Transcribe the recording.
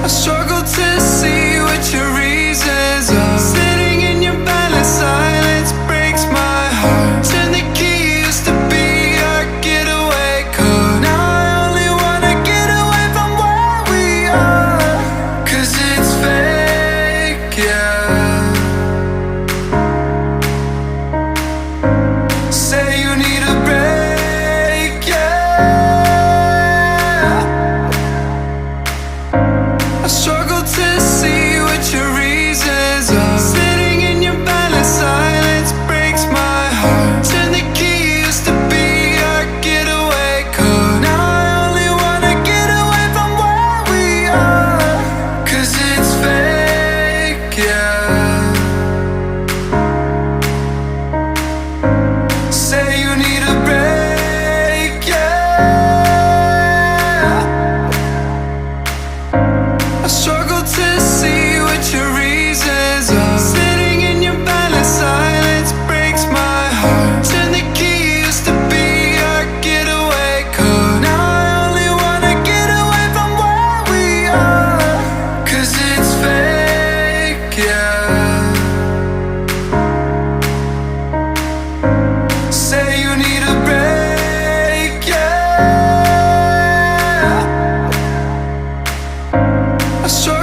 I struggle to see what your reasons are. Sitting in your silent silence breaks my heart. Turn the key, used to be our getaway car. Now I only wanna get away from where we are. 'Cause it's fake, yeah. Say you need a break, yeah. I struggle to see what your reasons are. Sitting in your silent silence breaks my heart. Turn the key, used to be our getaway car. Now I only wanna get away from where we are. 'Cause it's fake, yeah. Say you need a break, yeah. I struggle to see what your reasons are. Sitting in your silent silence breaks my heart. Turn the key, used to be our getaway car. Now I only wanna get away from where we are. 'Cause it's fake, yeah. Say you need a break, yeah. I struggle